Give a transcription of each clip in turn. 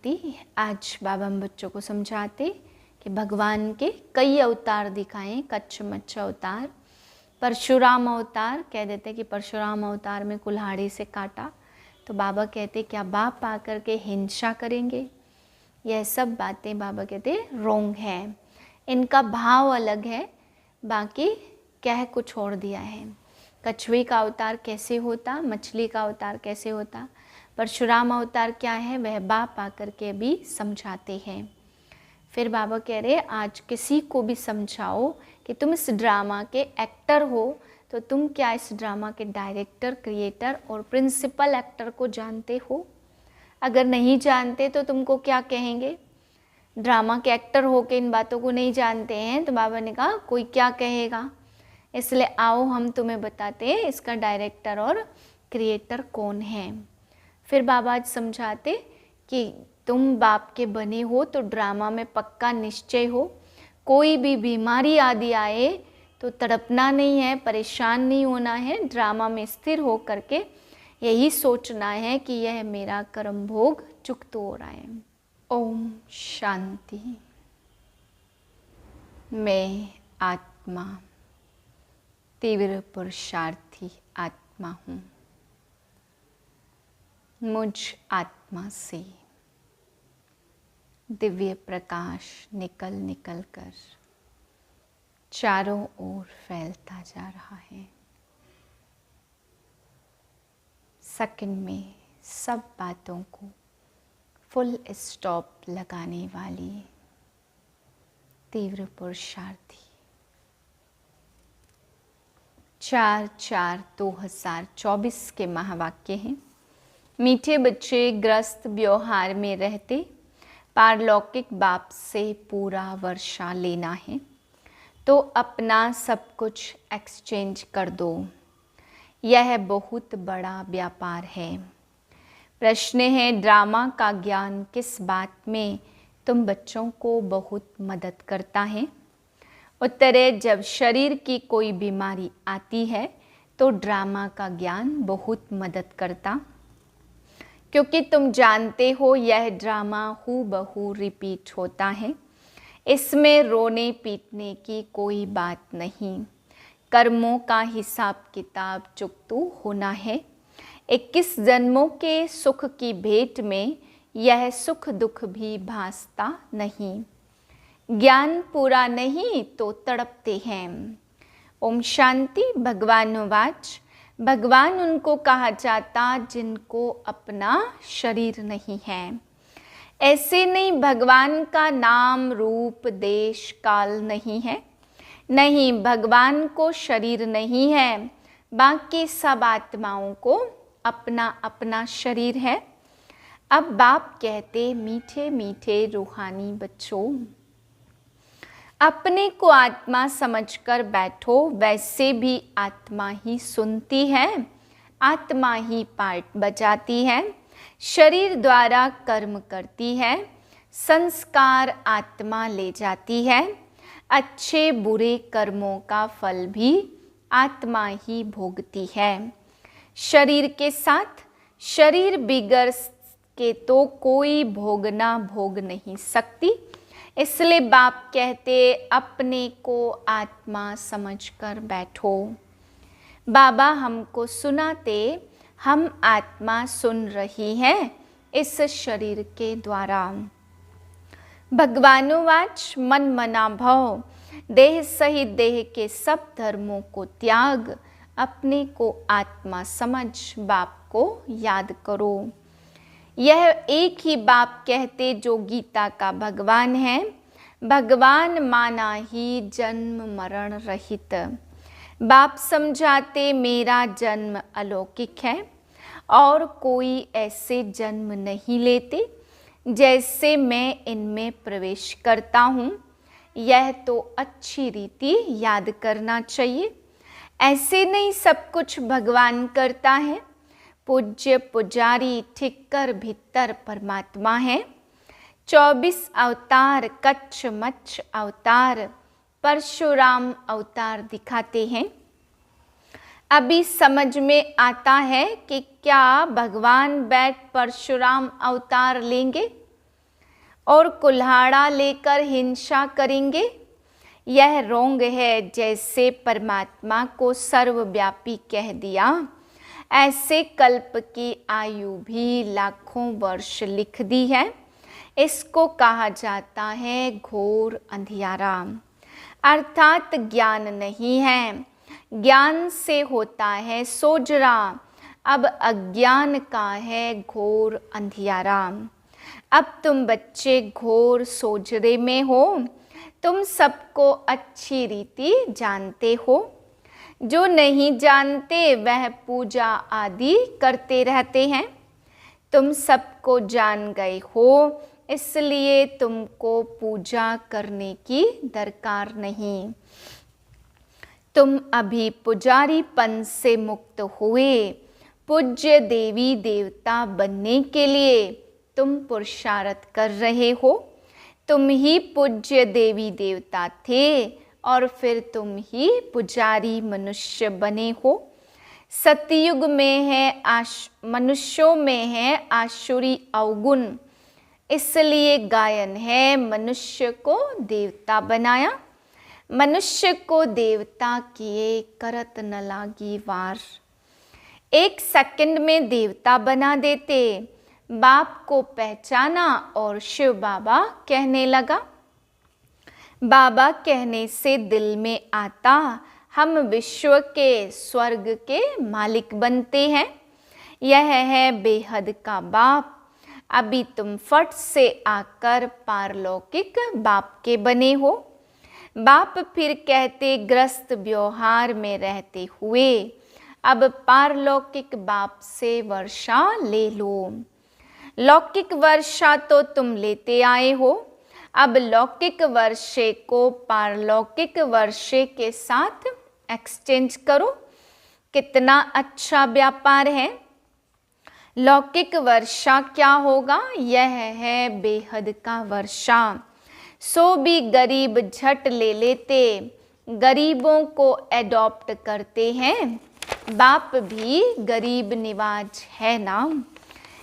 पंक्ति आज बाबा हम बच्चों को समझाते कि भगवान के कई अवतार दिखाएं। कच्छ मच्छ अवतार, परशुराम अवतार, कह देते कि परशुराम अवतार में कुल्हाड़ी से काटा, तो बाबा कहते क्या बाप आकर के हिंसा करेंगे? यह सब बातें बाबा कहते रोंग है, इनका भाव अलग है, बाकी कह कुछ और दिया है। कछुए का अवतार कैसे होता, मछली का अवतार कैसे होता, परशुराम अवतार क्या है, वह बाप आकर के भी समझाते हैं। फिर बाबा कह रहे आज किसी को भी समझाओ कि तुम इस ड्रामा के एक्टर हो, तो तुम क्या इस ड्रामा के डायरेक्टर, क्रिएटर और प्रिंसिपल एक्टर को जानते हो? अगर नहीं जानते तो तुमको क्या कहेंगे? ड्रामा के एक्टर हो के इन बातों को नहीं जानते हैं तो बाबा ने कहा कोई क्या कहेगा, इसलिए आओ हम तुम्हें बताते हैं इसका डायरेक्टर और क्रिएटर कौन है। फिर बाबा आज समझाते कि तुम बाप के बने हो तो ड्रामा में पक्का निश्चय हो, कोई भी बीमारी आदि आए तो तड़पना नहीं है, परेशान नहीं होना है, ड्रामा में स्थिर हो करके यही सोचना है कि यह मेरा कर्म भोग चुक्त हो रहा है। ओम शांति। मैं आत्मा तीव्र पुरुषार्थी आत्मा हूँ। मुझ आत्मा से दिव्य प्रकाश निकल निकल कर चारों ओर फैलता जा रहा है। सेकंड में सब बातों को फुल स्टॉप लगाने वाली तीव्र पुरुषार्थी। 4/4/2024 के महावाक्य हैं। मीठे बच्चे ग्रस्त व्यवहार में रहते पारलौकिक बाप से पूरा वर्षा लेना है तो अपना सब कुछ एक्सचेंज कर दो। यह बहुत बड़ा व्यापार है। प्रश्न है ड्रामा का ज्ञान किस बात में तुम बच्चों को बहुत मदद करता है? उत्तर है जब शरीर की कोई बीमारी आती है तो ड्रामा का ज्ञान बहुत मदद करता, क्योंकि तुम जानते हो यह ड्रामा हूबहू रिपीट होता है। इसमें रोने पीटने की कोई बात नहीं। कर्मों का हिसाब किताब चुकता होना है। 21 जन्मों के सुख की भेंट में यह सुख दुख भी भासता नहीं। ज्ञान पूरा नहीं तो तड़पते हैं। ओम शांति। भगवानुवाच। भगवान उनको कहा जाता जिनको अपना शरीर नहीं है। ऐसे नहीं भगवान का नाम रूप देश काल नहीं है। नहीं, भगवान को शरीर नहीं है, बाकी सब आत्माओं को अपना अपना शरीर है। अब बाप कहते मीठे मीठे रूहानी बच्चों, अपने को आत्मा समझकर बैठो। वैसे भी आत्मा ही सुनती है, आत्मा ही पार्ट बजाती है, शरीर द्वारा कर्म करती है, संस्कार आत्मा ले जाती है। अच्छे बुरे कर्मों का फल भी आत्मा ही भोगती है। शरीर के साथ शरीर बिगड़ के तो कोई भोगना भोग नहीं सकती। इसलिए बाप कहते अपने को आत्मा समझकर बैठो। बाबा हमको सुनाते हम आत्मा सुन रही है इस शरीर के द्वारा। भगवानुवाच मन मना भव, देह सहित देह के सब धर्मों को त्याग, अपने को आत्मा समझ बाप को याद करो। यह एक ही बाप कहते जो गीता का भगवान है। भगवान माना ही जन्म मरण रहित। बाप समझाते मेरा जन्म अलौकिक है और कोई ऐसे जन्म नहीं लेते जैसे मैं इनमें प्रवेश करता हूँ। यह तो अच्छी रीति याद करना चाहिए। ऐसे नहीं सब कुछ भगवान करता है। पूज्य पुजारी ठिक्कर भीतर परमात्मा है। 24 अवतार कच्छ मच्छ अवतार परशुराम अवतार दिखाते हैं। अभी समझ में आता है कि क्या भगवान बैठ परशुराम अवतार लेंगे? और कुल्हाड़ा लेकर हिंसा करेंगे। यह रोंग है। जैसे परमात्मा को सर्वव्यापी कह दिया, ऐसे कल्प की आयु भी लाखों वर्ष लिख दी है। इसको कहा जाता है घोर अंधियारा, अर्थात ज्ञान नहीं है। ज्ञान से होता है सोजरा, अब अज्ञान का है घोर अंधियारा। अब तुम बच्चे घोर सोजरे में हो। तुम सबको अच्छी रीति जानते हो। जो नहीं जानते वह पूजा आदि करते रहते हैं। तुम सबको जान गए हो, इसलिए तुमको पूजा करने की दरकार नहीं। तुम अभी पुजारीपन से मुक्त हुए। पूज्य देवी देवता बनने के लिए तुम पुरुषार्थ कर रहे हो। तुम ही पूज्य देवी देवता थे और फिर तुम ही पुजारी मनुष्य बने हो। सतयुग में है मनुष्यों में है आसुरी अवगुण, इसलिए गायन है मनुष्य को देवता बनाया। मनुष्य को देवता किए करत न लागी वार। 1 सेकंड में देवता बना देते। बाप को पहचाना और शिव बाबा कहने लगा। बाबा कहने से दिल में आता, हम विश्व के स्वर्ग के मालिक बनते हैं। यह है बेहद का बाप। अभी तुम फट से आकर पारलौकिक बाप के बने हो। बाप फिर कहते ग्रस्त व्यवहार में रहते हुए अब पारलौकिक बाप से वर्षा ले लो। लौकिक वर्षा तो तुम लेते आए हो, अब लौकिक वर्षे को पारलौकिक वर्षे के साथ एक्सचेंज करो। कितना अच्छा व्यापार है। लौकिक वर्षा क्या होगा? यह है बेहद का वर्षा। सो भी गरीब झट ले लेते, गरीबों को एडॉप्ट करते हैं। बाप भी गरीब निवाज है ना।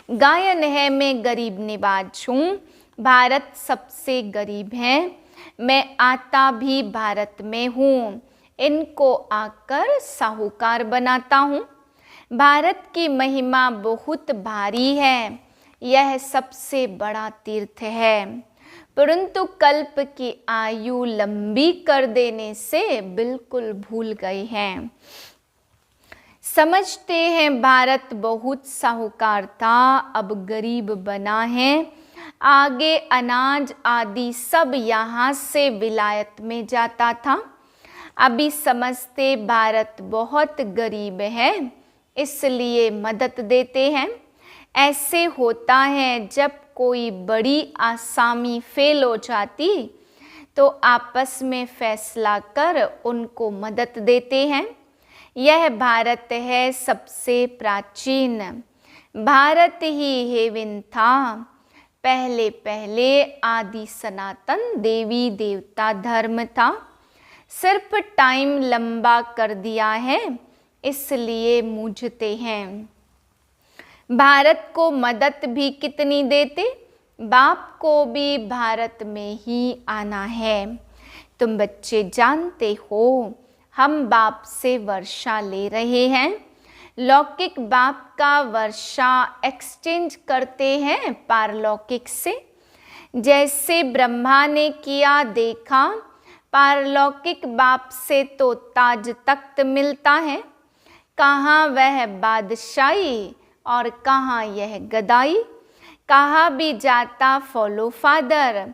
गायन है मैं गरीब निवाज हूँ। भारत सबसे गरीब है। मैं आता भी भारत में हूँ। इनको आकर साहूकार बनाता हूँ। भारत की महिमा बहुत भारी है। यह सबसे बड़ा तीर्थ है, परंतु कल्प की आयु लंबी कर देने से बिल्कुल भूल गए हैं। समझते हैं भारत बहुत साहूकार था, अब गरीब बना है। आगे अनाज आदि सब यहाँ से विलायत में जाता था। अभी समझते भारत बहुत गरीब है, इसलिए मदद देते हैं। ऐसे होता है जब कोई बड़ी आसामी फेल हो जाती तो आपस में फैसला कर उनको मदद देते हैं। यह भारत है सबसे प्राचीन। भारत ही हेवन था। पहले पहले आदि सनातन देवी देवता धर्म था। सिर्फ टाइम लंबा कर दिया है, इसलिए मूझते हैं। भारत को मदद भी कितनी देते? बाप को भी भारत में ही आना है। तुम बच्चे जानते हो हम बाप से वर्षा ले रहे हैं। लौकिक बाप का वर्षा एक्सचेंज करते हैं पारलौकिक से। जैसे ब्रह्मा ने किया देखा, पारलौकिक बाप से तो ताज तख्त मिलता है। कहाँ वह बादशाही और कहाँ यह गदाई। कहा भी जाता फॉलो फादर।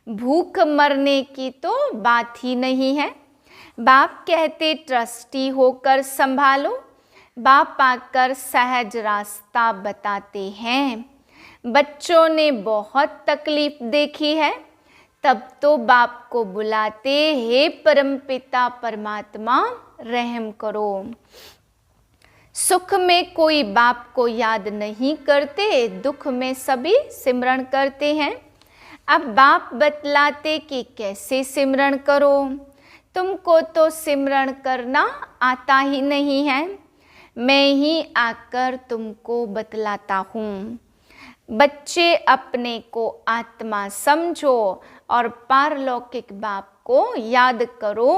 भूख मरने की तो बात ही नहीं है। बाप कहते ट्रस्टी होकर संभालो। बाप आकर सहज रास्ता बताते हैं। बच्चों ने बहुत तकलीफ देखी है, तब तो बाप को बुलाते, हे परमपिता परमात्मा रहम करो। सुख में कोई बाप को याद नहीं करते, दुख में सभी सिमरण करते हैं। अब बाप बतलाते कि कैसे सिमरण करो। तुमको तो सिमरण करना आता ही नहीं है, मैं ही आकर तुमको बतलाता हूँ। बच्चे अपने को आत्मा समझो और पारलौकिक बाप को याद करो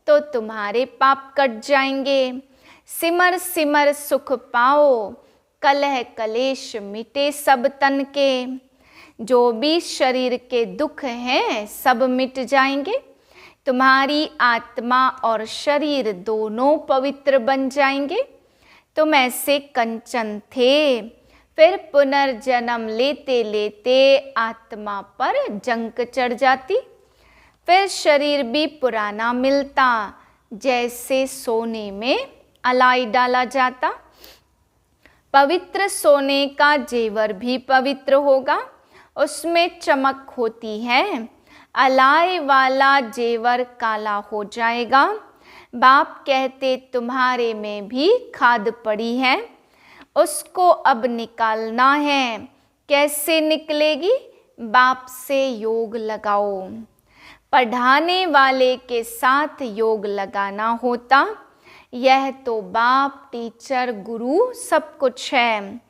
तो तुम्हारे पाप कट जाएंगे। सिमर सिमर सुख पाओ, कलह कलेश मिटे सब तन के। जो भी शरीर के दुख हैं सब मिट जाएंगे। तुम्हारी आत्मा और शरीर दोनों पवित्र बन जाएंगे। तुम ऐसे कंचन थे, फिर पुनर्जन्म लेते लेते आत्मा पर जंक चढ़ जाती, फिर शरीर भी पुराना मिलता, जैसे सोने में अलाई डाला जाता। पवित्र सोने का जेवर भी पवित्र होगा, उसमें चमक होती है। अलाई वाला जेवर काला हो जाएगा। बाप कहते तुम्हारे में भी खाद पड़ी है, उसको अब निकालना है। कैसे निकलेगी? बाप से योग लगाओ। पढ़ाने वाले के साथ योग लगाना होता। यह तो बाप, टीचर, गुरु सब कुछ है।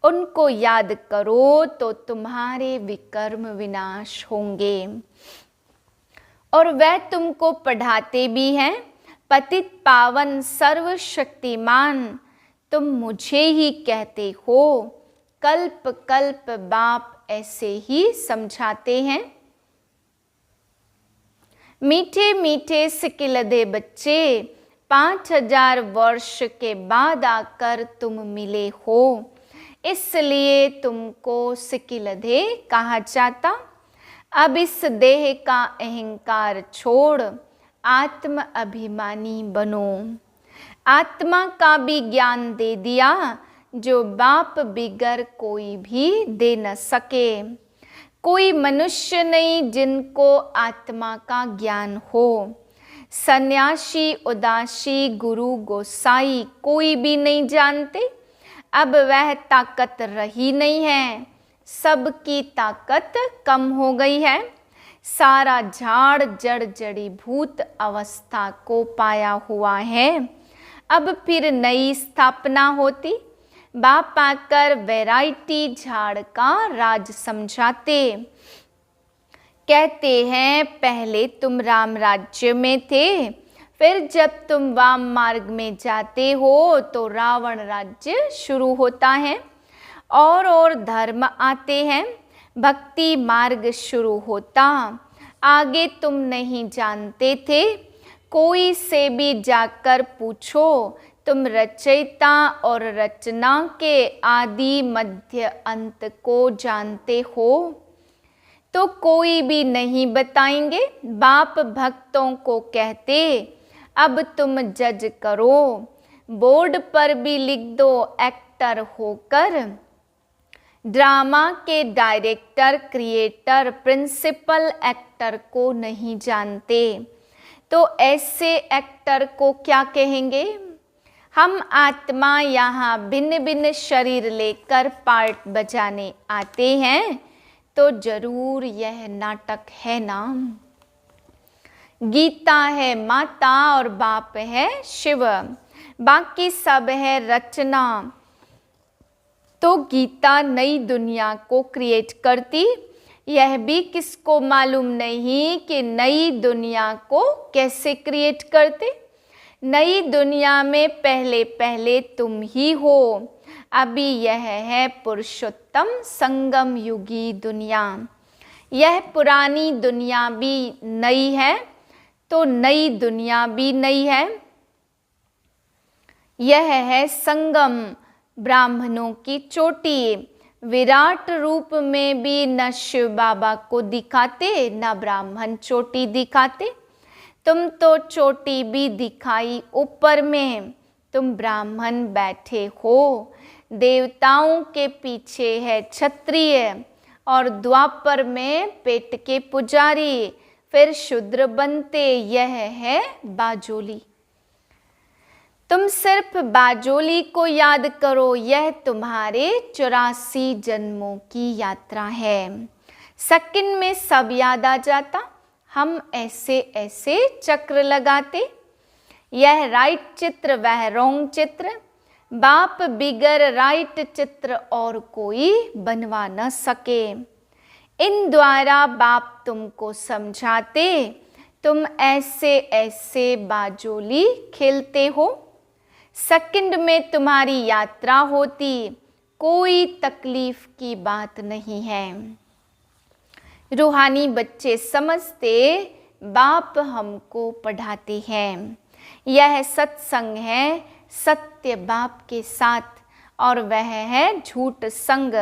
उनको याद करो तो तुम्हारे विकर्म विनाश होंगे। और वह तुमको पढ़ाते भी हैं। पतित पावन सर्वशक्तिमान तुम मुझे ही कहते हो। कल्प कल्प बाप ऐसे ही समझाते हैं। मीठे मीठे सिकिलधे बच्चे 5000 वर्ष के बाद आकर तुम मिले हो, इसलिए तुमको सिकिलधे कहा जाता। अब इस देह का अहंकार छोड़ आत्म अभिमानी बनो। आत्मा का भी ज्ञान दे दिया जो बाप बिगर कोई भी दे न सके। कोई मनुष्य नहीं जिनको आत्मा का ज्ञान हो। सन्यासी, उदासी, गुरु, गोसाई कोई भी नहीं जानते। अब वह ताकत रही नहीं है, सबकी ताकत कम हो गई है। सारा झाड़ जड़ जड़ी भूत अवस्था को पाया हुआ है। अब फिर नई स्थापना होती। बाप आकर वैरायटी झाड़ का राज समझाते। कहते हैं पहले तुम राम राज्य में थे, फिर जब तुम वाम मार्ग में जाते हो तो रावण राज्य शुरू होता है और धर्म आते हैं। भक्ति मार्ग शुरू होता। आगे तुम नहीं जानते थे। कोई से भी जाकर पूछो तुम रचयिता और रचना के आदि मध्य अंत को जानते हो तो कोई भी नहीं बताएंगे। बाप भक्तों को कहते अब तुम जज करो। बोर्ड पर भी लिख दो एक्टर होकर। ड्रामा के डायरेक्टर, क्रिएटर, प्रिंसिपल एक्टर को नहीं जानते तो ऐसे एक्टर को क्या कहेंगे? हम आत्मा यहाँ भिन्न भिन्न शरीर लेकर पार्ट बजाने आते हैं तो जरूर यह नाटक है ना। गीता है माता और बाप है शिव, बाकी सब है रचना। तो गीता नई दुनिया को क्रिएट करती। यह भी किसको मालूम नहीं कि नई दुनिया को कैसे क्रिएट करते। नई दुनिया में पहले पहले तुम ही हो। अभी यह है पुरुषोत्तम संगम युगी दुनिया। यह पुरानी दुनिया भी नई है तो नई दुनिया भी नई है। यह है संगम, ब्राह्मणों की चोटी। विराट रूप में भी न शिव बाबा को दिखाते न ब्राह्मण चोटी दिखाते। तुम तो चोटी भी दिखाई ऊपर में, तुम ब्राह्मण बैठे हो। देवताओं के पीछे है क्षत्रिय और द्वापर में पेट के पुजारी, फिर शूद्र बनते। यह है बाजोली। तुम सिर्फ बाजोली को याद करो। यह तुम्हारे 84 जन्मों की यात्रा है। सेकंड में सब याद आ जाता। हम ऐसे ऐसे चक्र लगाते। यह राइट चित्र, वह रॉन्ग चित्र। बाप बिगर राइट चित्र और कोई बनवा न सके। इन द्वारा बाप तुमको समझाते, तुम ऐसे ऐसे बाजोली खेलते हो। सेकंड में तुम्हारी यात्रा होती, कोई तकलीफ की बात नहीं है। रूहानी बच्चे समझते बाप हमको पढ़ाते हैं। यह सत्संग है सत्य बाप के साथ और वह है झूठ संग।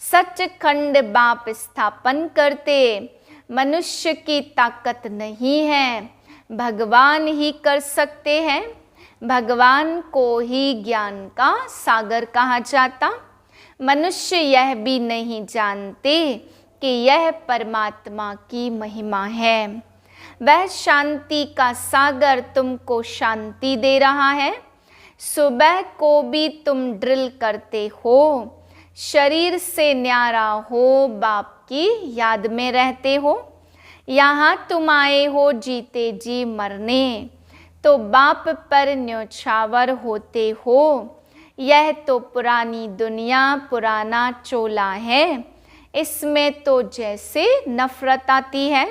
सचखंड बाप स्थापन करते, मनुष्य की ताकत नहीं है, भगवान ही कर सकते हैं। भगवान को ही ज्ञान का सागर कहा जाता। मनुष्य यह भी नहीं जानते कि यह परमात्मा की महिमा है। वह शांति का सागर तुमको शांति दे रहा है। सुबह को भी तुम ड्रिल करते हो, शरीर से न्यारा हो, बाप की याद में रहते हो। यहाँ तुम आए हो जीते जी मरने, तो बाप पर न्योछावर होते हो। यह तो पुरानी दुनिया पुराना चोला है, इसमें तो जैसे नफरत आती है।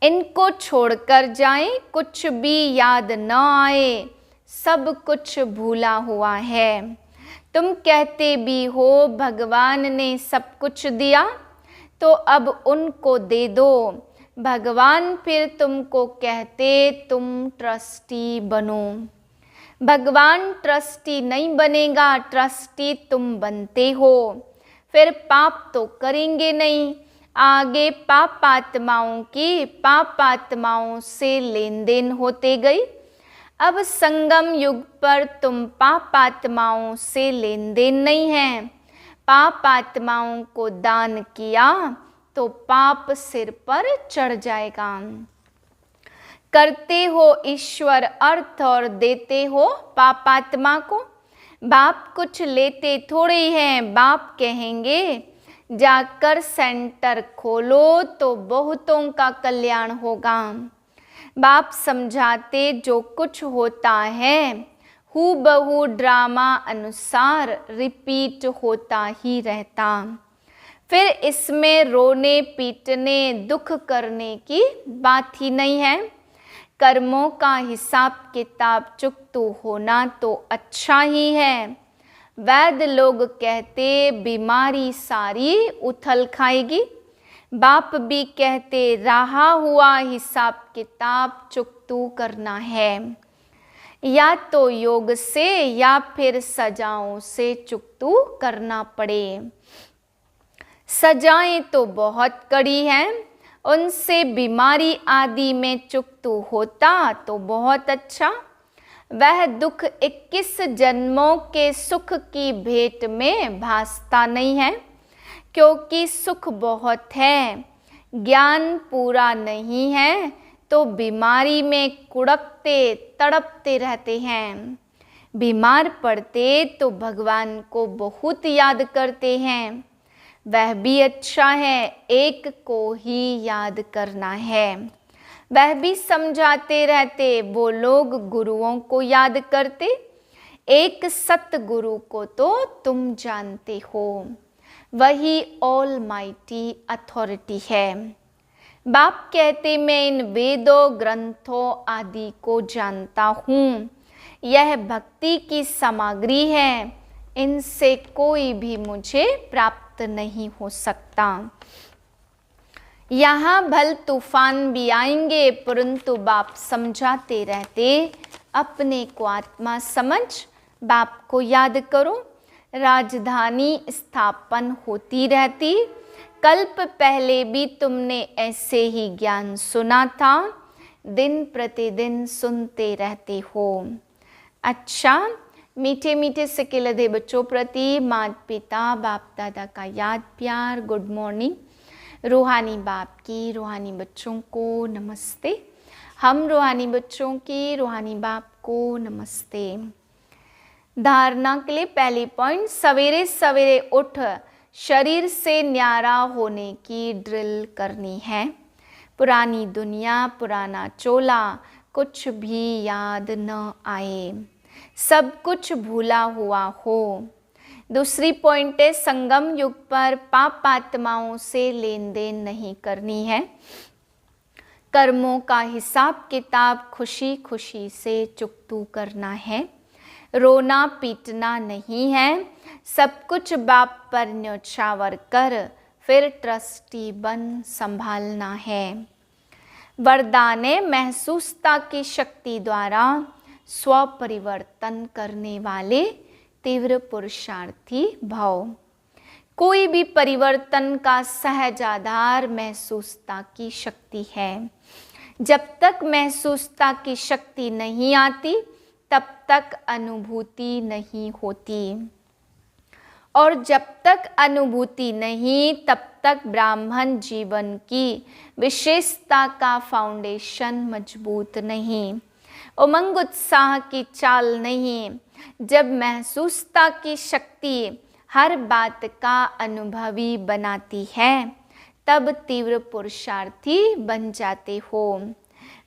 इनको छोड़कर जाएं, कुछ भी याद न आए, सब कुछ भूला हुआ है। तुम कहते भी हो भगवान ने सब कुछ दिया, तो अब उनको दे दो। भगवान फिर तुमको कहते तुम ट्रस्टी बनो। भगवान ट्रस्टी नहीं बनेगा, ट्रस्टी तुम बनते हो। फिर पाप तो करेंगे नहीं। आगे पाप आत्माओं की पाप आत्माओं से लेन देन होते गई। अब संगम युग पर तुम पाप आत्माओं से लेन देन नहीं है। पाप आत्माओं को दान किया तो पाप सिर पर चढ़ जाएगा। करते हो ईश्वर अर्थ और देते हो पाप आत्मा को। बाप कुछ लेते थोड़े हैं, बाप कहेंगे जाकर सेंटर खोलो तो बहुतों का कल्याण होगा। बाप समझाते जो कुछ होता है हूबहू ड्रामा अनुसार रिपीट होता ही रहता। फिर इसमें रोने पीटने दुख करने की बात ही नहीं है। कर्मों का हिसाब किताब चुकतू होना तो अच्छा ही है। वैद्य लोग कहते बीमारी सारी उथल खाएगी। बाप भी कहते रहा हुआ हिसाब किताब चुकतू करना है। या तो योग से या फिर सजाओं से चुकतू करना पड़े। सजाएं तो बहुत कड़ी हैं, उनसे बीमारी आदि में चुकतू होता तो बहुत अच्छा। वह दुख 21 जन्मों के सुख की भेंट में भासता नहीं है, क्योंकि सुख बहुत है, ज्ञान पूरा नहीं है तो बीमारी में कुड़कते तड़पते रहते हैं। बीमार पड़ते तो भगवान को बहुत याद करते हैं। वह भी अच्छा है, एक को ही याद करना है। वह भी समझाते रहते, वो लोग गुरुओं को याद करते। एक सतगुरु को तो तुम जानते हो, वही ऑल माइटी अथॉरिटी है। बाप कहते मैं इन वेदों ग्रंथों आदि को जानता हूँ। यह भक्ति की सामग्री है, इनसे कोई भी मुझे प्राप्त नहीं हो सकता। यहाँ भल तूफान भी आएंगे, परंतु बाप समझाते रहते अपने को आत्मा समझ, बाप को याद करो। राजधानी स्थापन होती रहती। कल्प पहले भी तुमने ऐसे ही ज्ञान सुना था, दिन प्रतिदिन सुनते रहते हो। अच्छा, मीठे मीठे सिकिलधे बच्चों प्रति माता पिता बाप दादा का याद प्यार, गुड मॉर्निंग। रूहानी बाप की रूहानी बच्चों को नमस्ते। हम रूहानी बच्चों की रूहानी बाप को नमस्ते। धारणा के लिए पहली पॉइंट, सवेरे सवेरे उठ शरीर से न्यारा होने की ड्रिल करनी है। पुरानी दुनिया पुराना चोला कुछ भी याद न आए। सब कुछ भूला हुआ हो। दूसरी पॉइंट है, संगम युग पर पाप आत्माओं से लेन देन नहीं करनी है। कर्मों का हिसाब किताब खुशी खुशी से चुकतू करना है। रोना पीटना नहीं है। सब कुछ बाप पर न्यौछावर कर फिर ट्रस्टी बन संभालना है। वरदाने महसूसता की शक्ति द्वारा स्व परिवर्तन करने वाले तीव्र पुरुषार्थी भव। कोई भी परिवर्तन का सहज आधार महसूसता की शक्ति है। जब तक महसूसता की शक्ति नहीं आती तब तक अनुभूति नहीं होती, और जब तक अनुभूति नहीं तब तक ब्राह्मण जीवन की विशेषता का फाउंडेशन मजबूत नहीं, उमंग उत्साह की चाल नहीं। जब महसूसता की शक्ति हर बात का अनुभवी बनाती है तब तीव्र पुरुषार्थी बन जाते हो।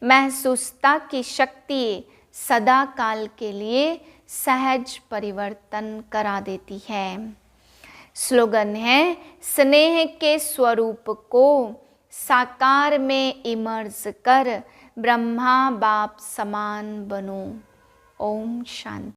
महसूसता की शक्ति सदा काल के लिए सहज परिवर्तन करा देती है। स्लोगन है, स्नेह के स्वरूप को साकार में इमर्ज कर ब्रह्मा बाप समान बनो। ओम शांति।